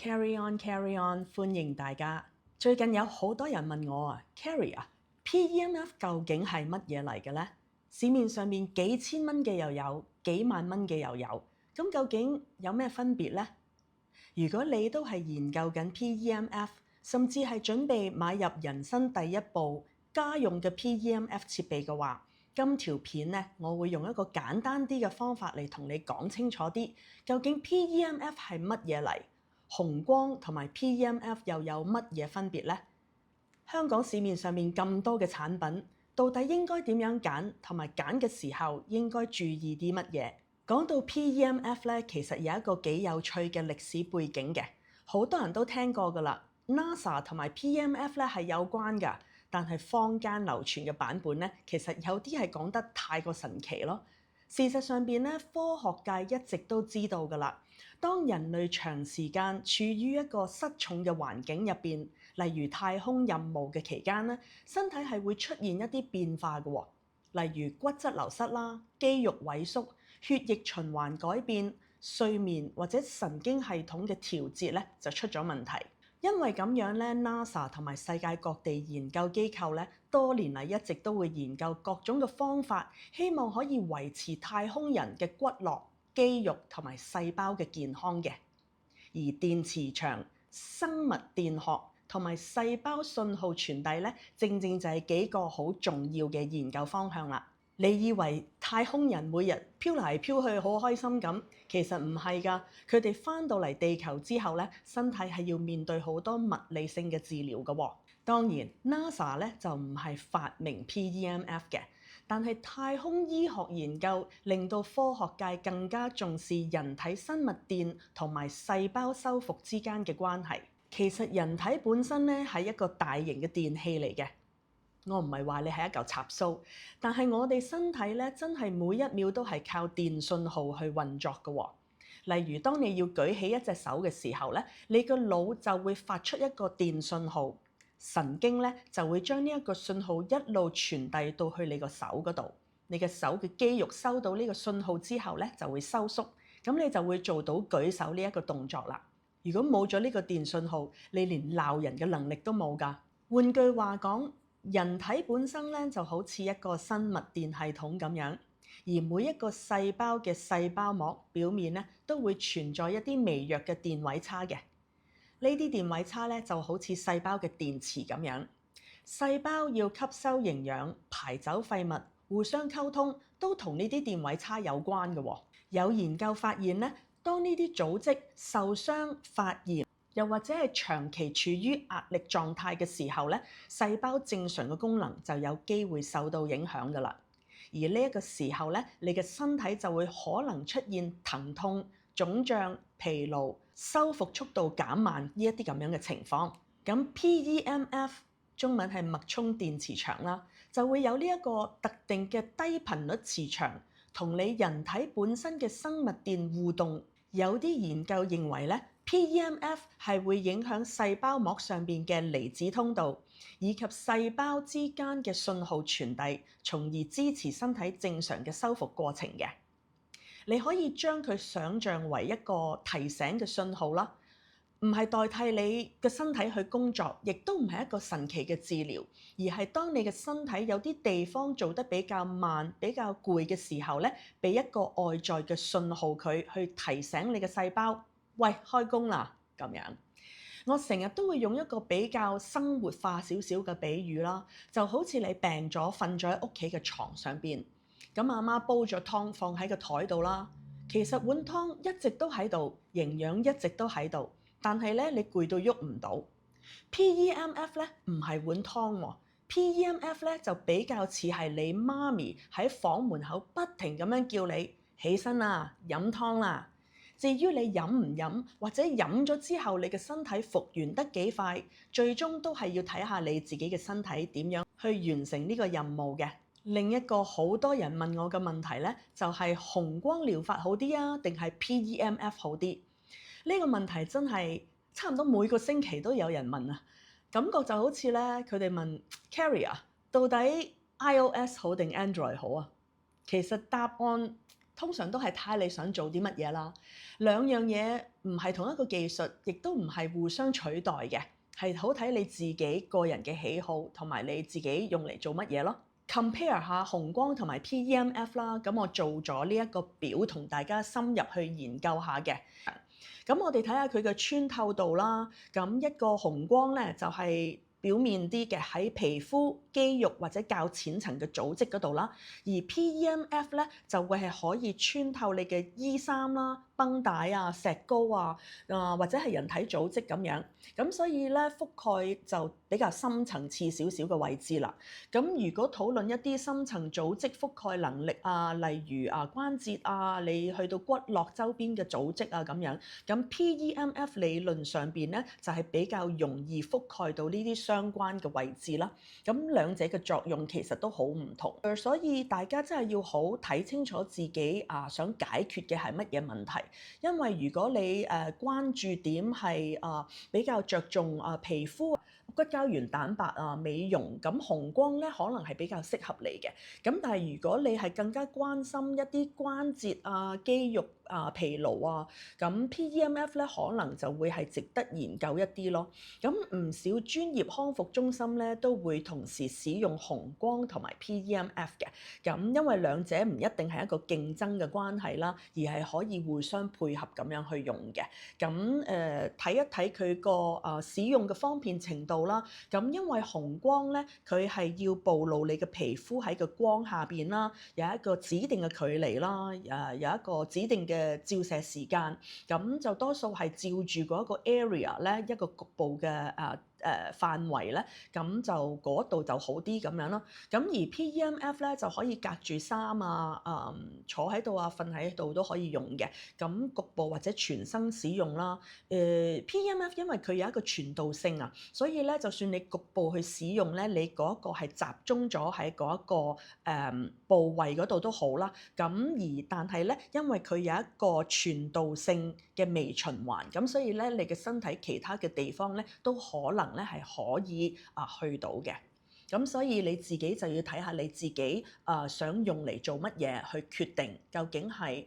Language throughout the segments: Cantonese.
Carry on, carry on，歡迎大家。最近有好多人問我Carrie PEMF 究竟係乜嘢嚟嘅呢？市面上面幾千蚊嘅又有，幾萬蚊嘅又有，咁究竟有咩分別呢？如果你都係研究緊 PEMF， 甚至係準備買入人生第一部家用嘅 PEMF 設備嘅話，今條片呢，我會用一個簡單啲嘅方法嚟同你講清楚啲，究竟 PEMF 係乜嘢嚟？紅光同埋 PEMF 又有乜嘢分別呢？香港市面上面咁多嘅產品，到底應該點樣揀？同埋揀嘅時候應該注意啲乜嘢？講到 PEMF 咧，其實有一個幾有趣嘅歷史背景嘅，好多人都聽過㗎啦。NASA 同埋 PEMF 咧係有關㗎，但係坊間流傳嘅版本咧，其實有啲係講得太過神奇咯。事實上邊咧，科學界一直都知道㗎啦。當人類長時間處於一個失重嘅環境入邊，例如太空任務嘅期間咧，身體係會出現一啲變化嘅喎，例如骨質流失啦、肌肉萎縮、血液循環改變、睡眠或者神經系統嘅調節咧就出咗問題。因為咁樣咧 ，NASA 同埋世界各地研究機構咧，多年嚟一直都會研究各種嘅方法，希望可以維持太空人嘅骨骼、肌肉同埋細胞嘅健康嘅。而電磁場、生物電學同埋細胞信號傳遞咧，正正就係幾個好重要嘅研究方向啦。你以為太空人每日飄嚟飄去好開心咁，其實唔係㗎。佢哋返到嚟地球之後咧，身體係要面對好多物理性嘅治療㗎喎。當然 NASA 咧就唔係發明 PEMF 嘅，但係太空醫學研究令到科學界更加重視人體生物電同埋細胞修復之間嘅關係。其實人體本身咧係一個大型嘅電器嚟嘅。我唔係話你係一嚿插蘇，但係我哋身體咧真係每一秒都係靠電信號去運作嘅喎。例如當你要舉起一隻手嘅時候咧，你個腦就會發出一個電信號，神經咧就會將呢一個信號一路傳遞到去你個手嗰度。你嘅手嘅肌肉收到呢個信號之後咧就會收縮，咁你就會做到舉手呢一個動作啦。如果冇咗呢個電信號，你連鬧人嘅能力都冇㗎。換句話講，人體本身咧就好似一個生物電系統咁樣，而每一個細胞嘅細胞膜表面咧都會存在一啲微弱嘅電位差嘅。呢啲電位差咧就好似細胞嘅電池咁樣，細胞要吸收營養、排走廢物、互相溝通，都同呢啲電位差有關嘅喎。有研究發現咧，當呢啲組織受傷、發炎，又或者係長期處於壓力狀態嘅時候咧，細胞正常嘅功能就有機會受到影響㗎啦。而呢一個時候咧，你嘅身體就會可能出現疼痛、腫脹、疲勞、修復速度減慢呢一啲咁樣嘅情況。咁 PEMF 中文係脈衝電磁場啦，就會有呢一個特定嘅低頻率磁場，同你人體本身嘅生物電互動。有啲研究認為咧，PEMF 係會影響細胞膜上邊嘅離子通道，以及細胞之間嘅信號傳遞，從而支持身體正常嘅修復過程嘅。你可以將佢想像為一個提醒嘅信號啦，唔係代替你嘅身體去工作，亦都唔係一個神奇嘅治療，而係當你嘅身體有啲地方做得比較慢、比較攰嘅時候咧，俾一個外在嘅信號佢去提醒你嘅細胞，喂，開工啦咁樣。我成日都會用一個比較生活化少少嘅比喻啦，就好似你病咗瞓咗喺屋企嘅床上邊，咁阿媽煲咗湯放喺個台度啦，其實碗湯一直都喺度，營養一直都喺度，但係咧你攰到喐唔到。PEMF 咧唔係碗湯喎，PEMF 咧就比較似係你媽咪喺房門口不停咁樣叫你起身啦，飲湯啦。至於你飲唔飲，或者飲咗之後你嘅身體復原得幾快，最終都係要睇下你自己嘅身體點樣去完成呢個任務嘅。另一個好多人問我嘅問題咧，就係紅光療法好啲啊，定係 PEMF 好啲？呢個問題真係差唔多每個星期都有人問啊，感覺就好似咧佢哋問 Carrie 到底 iOS 好定 Android 好啊？其實答案通常都係睇你想做啲乜嘢啦。兩樣嘢唔係同一個技術，亦都唔係互相取代嘅，係好睇你自己個人嘅喜好同埋你自己用嚟做乜嘢咯。compare 下紅光同埋 PEMF 啦，咁我做咗呢一個表同大家深入去研究下嘅。咁我哋睇下佢嘅穿透度啦。咁一個紅光咧就係表面啲嘅，喺皮膚、肌肉或者較淺層嘅組織嗰度啦。而 PEMF 咧就會係可以穿透你嘅衣衫啦、繃帶啊、石膏啊，或者係人體組織咁樣。咁所以咧覆蓋就比較深層次少少嘅位置啦。咁如果討論一啲深層組織覆蓋能力啊，例如關節啊，你去到骨骼周邊嘅組織啊咁樣，咁 PEMF 理論上邊咧就係比較容易覆蓋到呢啲相關嘅位置啦。咁兩者嘅作用其實都好唔同，所以大家真係要好睇清楚自己想解決嘅係乜嘢問題。因為如果你關注點係比較着重皮膚、骨膠原蛋白美容，咁紅光咧可能係比較適合你嘅。咁但係如果你係更加關心一啲關節肌肉疲勞咁 PEMF 咧可能就會係值得研究一啲咯。咁唔少專業康復中心咧都會同時使用紅光同埋 PEMF 嘅。咁因為兩者唔一定係一個競爭嘅關係啦，而係可以互相配合咁樣去用嘅。咁睇一睇佢個使用嘅方便程度啦。咁因為紅光咧，佢係要暴露你嘅皮膚喺個光下邊啦，有一個指定嘅距離啦，有一個指定嘅照射時間，咁就多數係照住嗰一個 area 咧，一個局部嘅範圍咧，咁就嗰度就好啲咁樣咯。咁而 PEMF 咧就可以隔住衫坐喺度瞓喺度都可以用嘅。咁局部或者全身使用啦。PEMF 因為佢有一個傳導性所以咧就算你局部去使用咧，你嗰個係集中咗喺嗰一個部位嗰度都好啦。咁但係咧，因為佢有一個傳導性嘅微循環，咁所以咧你嘅身體其他嘅地方咧都可能咧係可以去到嘅。咁所以你自己就要睇下你自己想用嚟做乜嘢，去決定究竟係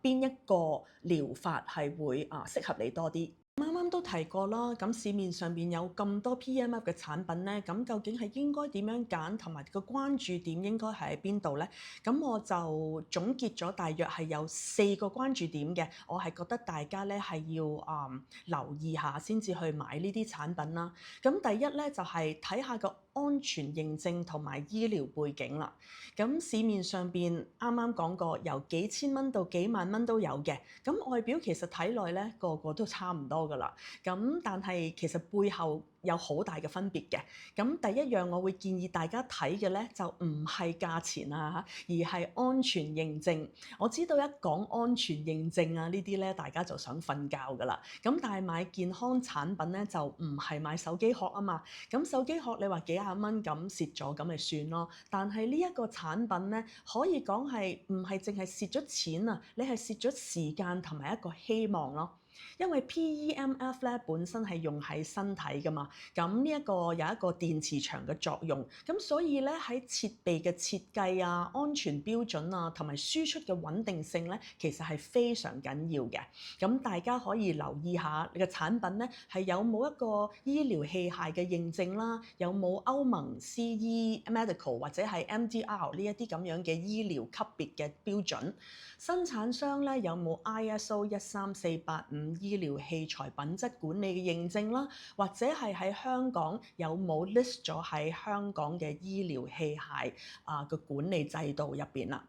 邊一個療法係會適合你多啲。啱啱都提過啦，咁市面上邊有咁多 PEMF 嘅產品咧，咁究竟係應該點樣揀，同埋個關注點應該係喺邊度咧？咁我就總結咗大約係有4個關注點嘅，我係覺得大家咧係要留意下先至去買呢啲產品啦。咁第一咧就係睇下個安全認證同埋醫療背景啦。咁市面上邊啱啱講過，由幾千蚊到幾萬蚊都有嘅。咁外表其實睇落咧個個都差唔多㗎啦。咁但係其實背後有好大嘅分別嘅。咁第一樣我會建議大家睇嘅咧就唔係價錢而係安全認證。我知道一講安全認證呢啲咧，大家就想瞓覺㗎啦。咁但係買健康產品咧就唔係買手機殼啊嘛。咁手機殼你話幾廿蚊咁蝕咗咁咪算咯。但係呢一個產品咧可以講係唔係淨係蝕咗錢你係蝕咗時間同埋一個希望咯。因為 PEMF 咧本身係用喺身體㗎嘛，咁呢一個有一個電磁場嘅作用，咁所以咧喺設備嘅設計安全標準同埋輸出嘅穩定性咧，其實係非常緊要嘅。咁大家可以留意下你嘅產品咧係有冇一個醫療器械嘅認證啦，有冇歐盟 CE Medical 或者係 MDR 呢一啲咁樣嘅醫療級別嘅標準。生產商咧有冇 ISO 13485醫療器材品質管理嘅認證啦，或者係喺香港有冇 list 咗喺香港嘅醫療器械嘅管理制度入邊啦。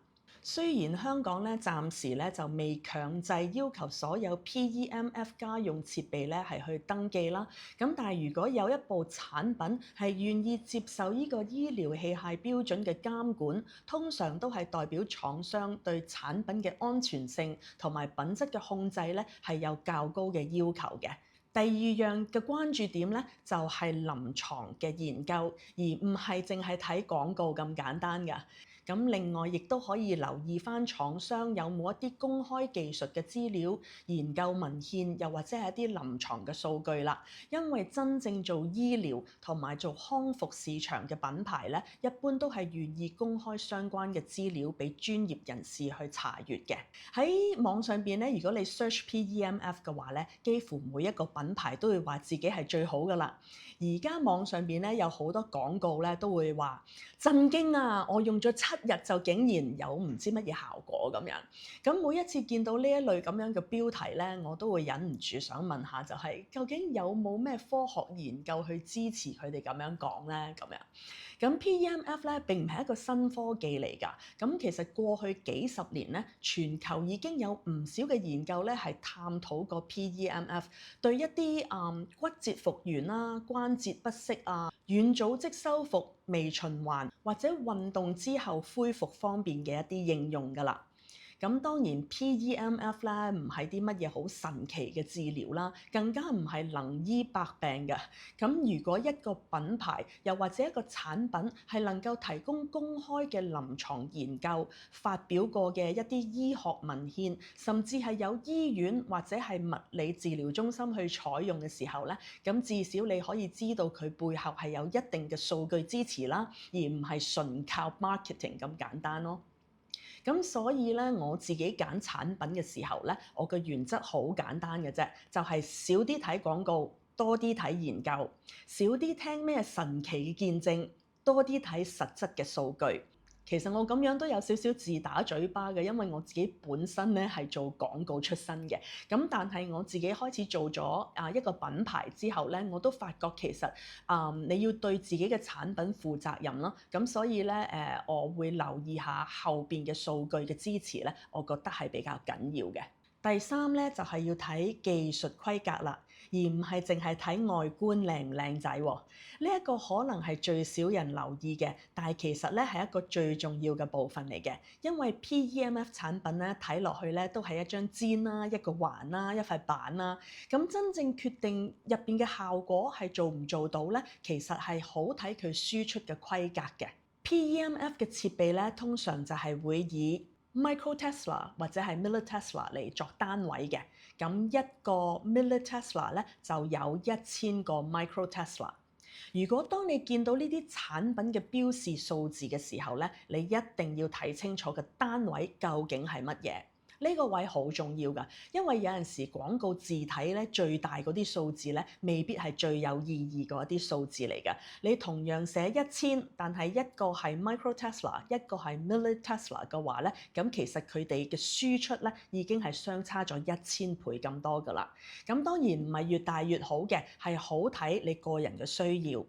雖然香港咧暫時咧就未強制要求所有 PEMF 家用設備咧係去登記啦，咁但係如果有一部產品係願意接受呢個醫療器械標準嘅監管，通常都係代表廠商對產品嘅安全性同埋品質嘅控制咧係有較高嘅要求嘅。第二樣嘅關注點咧就係臨床嘅研究，而唔係淨係睇廣告咁簡單㗎。咁另外亦都可以留意返廠商有冇一啲公開技術嘅資料、研究文獻，又或者係一啲臨床嘅數據啦。因為真正做醫療同埋做康復市場嘅品牌咧，一般都係願意公開相關嘅資料俾專業人士去查閲嘅。喺網上邊咧，如果你 search PEMF 嘅話咧，幾乎每一個品牌都會話自己係最好噶啦。而家網上邊咧有好多廣告咧都會話震驚啊！我用咗7日就竟然有唔知乜嘢效果咁樣。咁每一次見到呢一類咁樣嘅標題咧，我都會忍唔住想問下，就係究竟有冇咩科學研究去支持佢哋咁樣講咧？咁樣。咁 PEMF 咧並唔係一個新科技嚟㗎。咁其實過去幾十年咧，全球已經有唔少嘅研究咧係探討過 PEMF 對一啲骨節復原啦、關節不適啊、軟組織修復、微循環或者運動之後恢復方面嘅一啲應用㗎啦。咁當然 PEMF 咧唔係啲乜嘢好神奇嘅治療啦，更加唔係能醫百病嘅。咁如果一個品牌又或者一個產品係能夠提供公開嘅臨床研究、發表過嘅一啲醫學文獻，甚至係有醫院或者係物理治療中心去採用嘅時候咧，咁至少你可以知道佢背後係有一定嘅數據支持啦，而唔係純靠 marketing 咁簡單咯。咁所以咧，我自己揀產品嘅時候咧，我嘅原則好簡單嘅啫，就係少啲睇廣告，多啲睇研究，少啲聽咩神奇見證，多啲睇實質嘅數據。其實我咁樣都有少少自打嘴巴嘅，因為我自己本身咧係做廣告出身嘅。咁但係我自己開始做咗一個品牌之後咧，我都發覺其實你要對自己嘅產品負責任咯。咁所以咧我會留意下後邊嘅數據嘅支持咧，我覺得係比較緊要嘅。第三咧就係要睇技術規格啦，而唔係淨係睇外觀靚唔靚仔喎。呢一個可能係最少人留意嘅，但係其實咧係一個最重要嘅部分嚟嘅。因為 PEMF 產品咧睇落去咧都係一張氈啦、一個環啦、一塊板啦。咁真正決定入邊嘅效果係做唔做到咧，其實係好睇佢輸出嘅規格嘅。PEMF 嘅設備咧通常就係會以Micro Tesla 或者係 Milli Tesla 嚟作單位嘅，咁一個 Milli Tesla 咧就有1000個 Micro Tesla。如果當你見到呢啲產品嘅標示數字嘅時候咧，你一定要睇清楚個單位究竟係乜嘢。呢個位好重要㗎，因為有陣時廣告字體咧最大嗰啲數字咧，未必係最有意義嗰啲數字嚟㗎。你同樣寫1000，但係一個係 Micro Tesla，一個係 Milli Tesla 嘅話咧，咁其實佢哋嘅輸出咧已經係相差咗1000倍咁多㗎啦。咁當然唔係越大越好嘅，係好睇你個人嘅需要。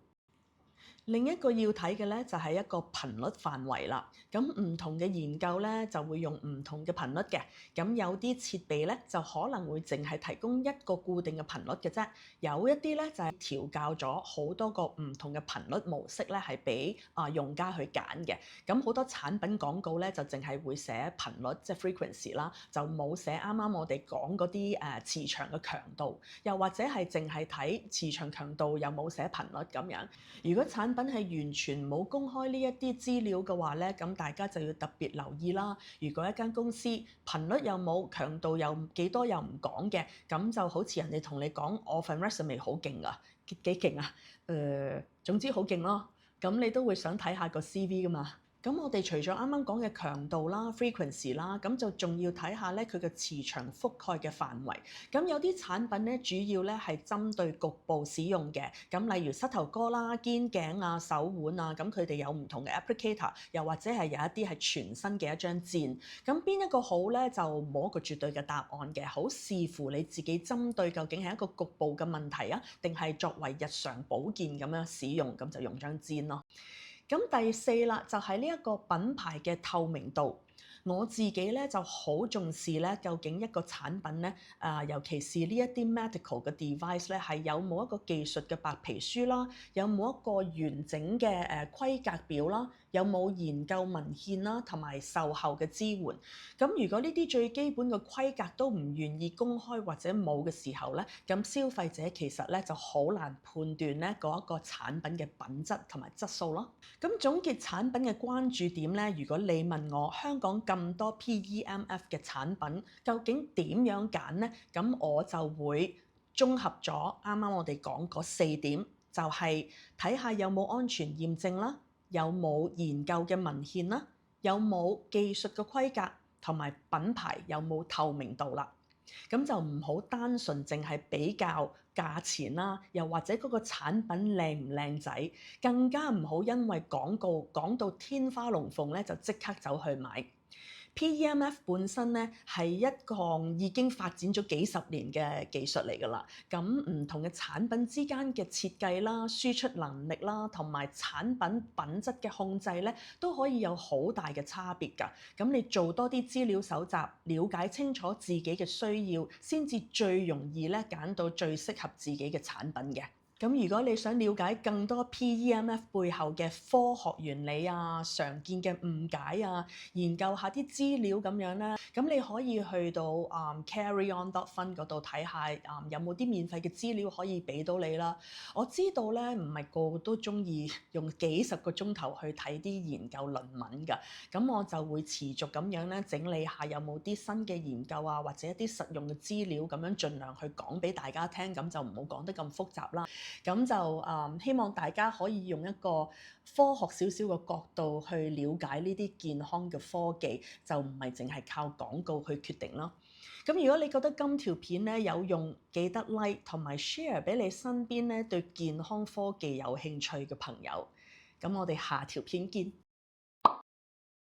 另一個要睇嘅咧就係一個頻率範圍啦。咁唔同嘅研究咧就會用唔同嘅頻率嘅。咁有啲設備咧就可能會淨係提供一個固定嘅頻率嘅啫。有一啲咧就係調校咗好多個唔同嘅頻率模式咧，係俾用家去揀嘅。咁好多產品廣告咧就淨係會寫頻率，即係 frequency 啦，就冇寫啱啱我哋講嗰啲磁場嘅強度，又或者係淨係睇磁場強度又冇寫頻率咁樣。如果產品係完全冇公開呢一啲資料嘅話咧，咁大家就要特別留意啦。如果一間公司頻率又冇，強度又幾多又唔講嘅，咁就好似人哋同你講我份 resume 好勁啊，幾勁啊？總之好勁咯。咁你都會想睇下個 CV 㗎嘛？咁我哋除咗啱啱講嘅強度啦、frequency 啦，咁就仲要睇下咧佢嘅磁場覆蓋嘅範圍。咁有啲產品咧，主要咧係針對局部使用嘅。咁例如膝頭哥啦、肩頸啊、手腕啊，咁佢哋有唔同嘅 applicator，又或者係有一啲係全新嘅一張氈。咁邊一個好咧，就冇一個絕對嘅答案嘅，好視乎你自己針對究竟係一個局部嘅問題啊，定係作為日常保健咁樣使用，咁就用張氈咯。咁第四啦，就係呢一個品牌嘅透明度。我自己咧就好重視咧，究竟一個產品咧，尤其是呢一啲 medical 嘅 device 咧，係有冇一個技術嘅白皮書啦，有冇一個完整嘅規格表啦，有冇研究文獻啦，同埋售後嘅支援。咁如果呢啲最基本嘅規格都唔願意公開或者冇嘅時候咧，咁消費者其實咧就好難判斷咧嗰一個產品嘅品質同埋質素咯。咁總結產品嘅關注點咧，如果你問我香港咁多 PEMF 嘅產品，究竟點樣揀呢？咁我就會綜合咗啱啱我哋講嗰4點，就係睇下有冇安全驗證啦，有冇研究嘅文獻啦，有冇技術嘅規格，同埋品牌有冇透明度啦。咁就唔好單純淨係比較價錢啦，又或者嗰個產品靚唔靚仔，更加唔好因為廣告講到天花龍鳳咧，就即刻走去買。PEMF 本身咧係一項已經發展咗幾十年嘅技術嚟㗎啦。咁唔同嘅產品之間嘅設計啦、輸出能力啦，同埋產品品質嘅控制咧，都可以有好大嘅差別㗎。咁你做多啲資料搜集，了解清楚自己嘅需要，先至最容易咧揀到最適合自己嘅產品嘅。咁如果你想了解更多 PEMF 背後嘅科學原理啊、常見嘅誤解啊，研究下啲資料咁樣咧，咁你可以去到carryon.fund 嗰度睇下有冇啲免費嘅資料可以俾到你啦。我知道咧唔係個個都中意用幾十個鐘頭去睇啲研究論文㗎，咁我就會持續咁樣咧整理下有冇啲新嘅研究啊，或者一啲實用嘅資料咁樣盡量去講俾大家聽，咁就唔好講得咁複雜啦。咁就希望大家可以用一個科學少少嘅角度去了解呢啲健康嘅科技，就唔係淨係靠廣告去決定咯。咁如果你覺得今條片咧有用，記得 like 同埋 share 俾你身邊咧對健康科技有興趣嘅朋友。咁我哋下條片見。